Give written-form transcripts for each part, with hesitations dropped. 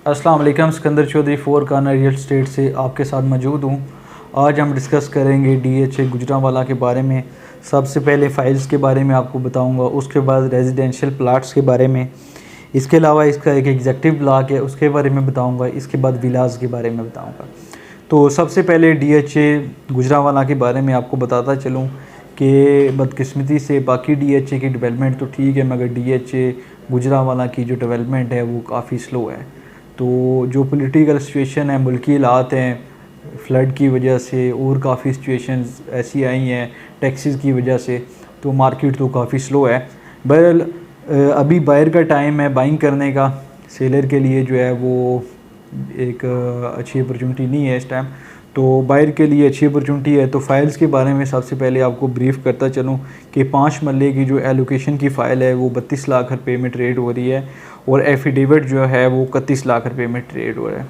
अस्सलाम वालेकुम। Sikandar Chaudhary four corner real estate से आपके साथ मौजूद हूँ। आज हम डिस्कस करेंगे DHA गुजरांवाला के बारे में। सबसे पहले फ़ाइल्स के बारे में आपको बताऊंगा, उसके बाद रेजिडेंशियल प्लाट्स के बारे में, इसके अलावा इसका एक एग्जेक्टिव ब्लॉक है उसके बारे में बताऊंगा, इसके बाद विलास के बारे में बताऊंगा। तो सबसे पहले DHA गुजरांवाला के बारे में आपको बताता चलूँ कि बदकिस्मती से बाकी DHA की डेवलपमेंट तो ठीक है, मगर DHA गुजरांवाला की जो डेवलपमेंट है वो काफ़ी स्लो है। तो जो पॉलिटिकल सिचुएशन है, मुल्की हालात हैं, फ्लड की वजह से और काफ़ी सिचुएशंस ऐसी आई हैं टैक्सेस की वजह से, तो मार्केट तो काफ़ी स्लो है। बहरहाल अभी बायर का टाइम है बाइंग करने का। सेलर के लिए जो है वो एक अच्छी अपॉर्चुनिटी नहीं है इस टाइम, तो बायर के लिए अच्छी अपॉर्चुनिटी है। तो फाइल्स के बारे में सबसे पहले आपको ब्रीफ करता चलूँ कि 5 मरले की जो एलोकेशन की फ़ाइल है वो 32 लाख रुपए में ट्रेड हो रही है और एफिडेविट जो है वो 31 लाख रुपए में ट्रेड हो रहा है।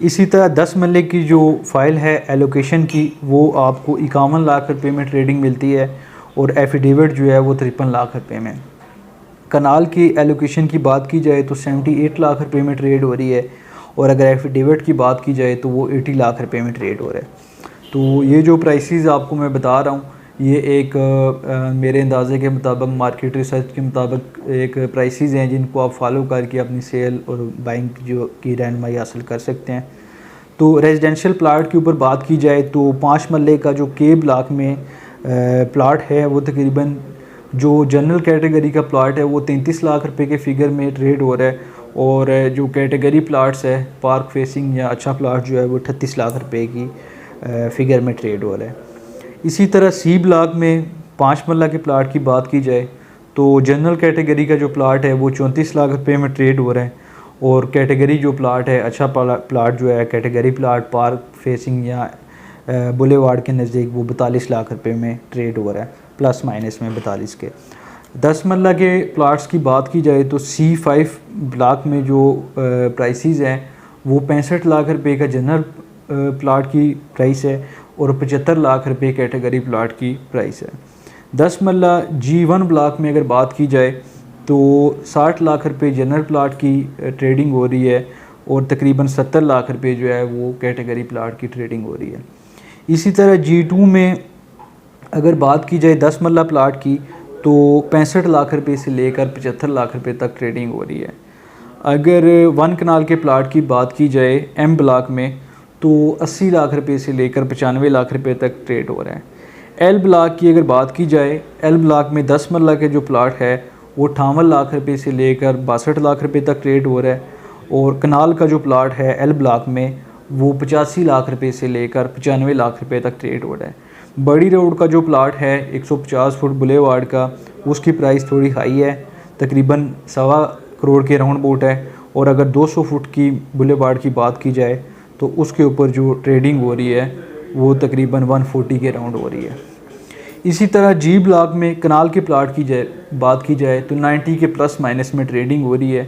इसी तरह 10 मरले की जो फ़ाइल है एलोकेशन की वो आपको 51 लाख रुपए में ट्रेडिंग मिलती है और एफिडेविट जो है वो 53 लाख रुपए में। कनाल की एलोकेशन की बात की जाए तो 78 लाख रुपए में ट्रेड हो रही है और अगर एफिडेविट की बात की जाए तो वो 80 लाख रुपए में ट्रेड हो रहा है। तो ये जो प्राइसेस आपको मैं बता रहा हूँ ये एक मेरे अंदाज़े के मुताबिक, मार्केट रिसर्च के मुताबिक एक प्राइसेस हैं जिनको आप फॉलो करके अपनी सेल और बाइंग जो की रहनुमाई हासिल कर सकते हैं। तो रेजिडेंशियल प्लाट के ऊपर बात की जाए तो 5 मरले का जो के ब्लॉक में प्लाट है वो तकरीबन जो जनरल कैटेगरी का प्लाट है वो 33 लाख रुपए के फिगर में ट्रेड हो रहा है और जो कैटेगरी प्लाट्स है पार्क फेसिंग या अच्छा प्लाट जो है वो 38 लाख रुपए की फिगर में ट्रेड हो रहा है। इसी तरह सी ब्लॉक में 5 मरला के प्लाट की बात की जाए तो जनरल कैटेगरी का जो प्लाट है वो 34 लाख रुपए में ट्रेड हो रहा है और कैटेगरी जो प्लाट है अच्छा प्लाट जो है कैटेगरी प्लाट पार्क फेसिंग या बुलेवार्ड के नज़दीक वो 42 लाख रुपए में ट्रेड हो रहा है, प्लस माइनस में 42 के। 10 मरला के प्लाट्स की बात की जाए तो C5 ब्लॉक में जो प्राइसेस हैं वो 65 लाख रुपए का जनरल प्लाट की प्राइस है और 75 लाख रुपए कैटेगरी प्लाट की प्राइस है। 10 मरला G1 ब्लॉक में अगर बात की जाए तो 60 लाख रुपए जनरल प्लाट की ट्रेडिंग हो रही है और तकरीबन 70 लाख रुपए जो है वो कैटेगरी प्लाट की ट्रेडिंग हो रही है। इसी तरह G2 में अगर बात की जाए 10 मरला प्लाट की तो 65 लाख रुपए से लेकर 75 लाख रुपए तक ट्रेडिंग हो रही है। अगर 1 कनाल के प्लाट की बात की जाए M ब्लॉक में तो 80 लाख रुपए से लेकर 95 लाख रुपए तक ट्रेड हो रहा है। L ब्लॉक की अगर बात की जाए, L ब्लॉक में 10 मरला के जो प्लाट है वो 58 लाख रुपए से लेकर 62 लाख रुपए तक ट्रेड हो रहा है और कनाल का जो प्लाट है L ब्लॉक में वो 85 लाख रुपए से लेकर 95 लाख रुपए तक ट्रेड हो रहा है। बड़ी रोड का जो प्लाट है 150 फुट बुलेवार्ड का, उसकी प्राइस थोड़ी हाई है, तकरीबन 1.25 करोड़ के राउंड बोट है और अगर 200 फुट की बुलेवार्ड की बात की जाए तो उसके ऊपर जो ट्रेडिंग हो रही है वो तकरीबन 140 के राउंड हो रही है। इसी तरह G ब्लॉक में कनाल के प्लाट की बात की जाए तो 90 के प्लस माइनस में ट्रेडिंग हो रही है।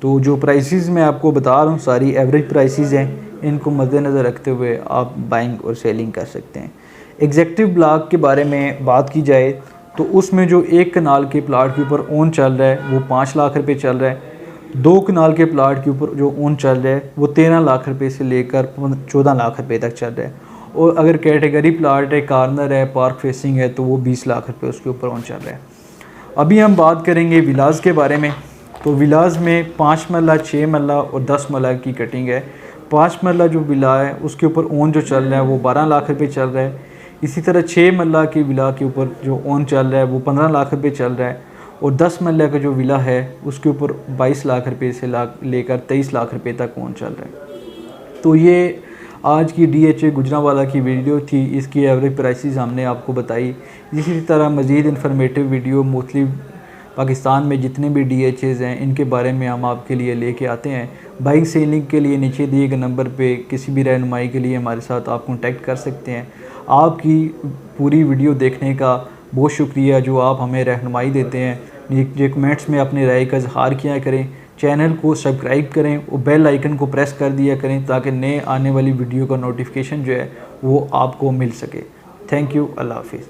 तो जो प्राइसेस मैं आपको बता रहा हूँ सारी एवरेज प्राइसेस हैं, इनको मद्देनज़र रखते हुए आप बाइंग और सेलिंग कर सकते हैं। एग्जेक्टिव ब्लॉक के बारे में बात की जाए तो उसमें जो 1 कनाल के प्लाट के ऊपर ओन चल रहा है वो 5 लाख रुपये चल रहा है। 2 कनाल के प्लाट के ऊपर जो ओन चल रहा है वो 13 लाख रुपए से लेकर 14 लाख रुपए तक चल रहा है और अगर कैटेगरी प्लाट है, कॉर्नर है, पार्क फेसिंग है तो वो 20 लाख रुपए उसके ऊपर ओन चल रहा है। अभी हम बात करेंगे विलास के बारे में। तो विलास में 5 मरला, 6 मरला और 10 मरला की कटिंग है। 5 मरला जो विला है उसके ऊपर ओन जो चल रहा है वो 12 लाख रुपये चल रहा है। इसी तरह 6 मरला की विला के ऊपर जो ओन चल रहा है वो 15 लाख रुपये चल रहा है और 10 मरला का जो विला है उसके ऊपर 22 लाख रुपए से लेकर 23 लाख रुपए तक ओन चल रहा है। तो ये आज की DHA गुजरांवाला की वीडियो थी, इसकी एवरेज प्राइसेस हमने आपको बताई। इसी तरह मज़ीद इन्फॉर्मेटिव वीडियो मोस्टली पाकिस्तान में जितने भी DHAs हैं इनके बारे में हम आपके लिए लेके आते हैं। बाइंग सेलिंग के लिए नीचे दिए गए नंबर पे किसी भी रहनुमाई के लिए हमारे साथ आप कॉन्टैक्ट कर सकते हैं। आपकी पूरी वीडियो देखने का बहुत शुक्रिया जो आप हमें रहनुमाई देते हैं। ये कमेंट्स में अपनी राय का इजहार किया करें, चैनल को सब्सक्राइब करें और बेल आइकन को प्रेस कर दिया करें ताकि नए आने वाली वीडियो का नोटिफिकेशन जो है वो आपको मिल सके। थैंक यू, अल्लाह हाफिज़।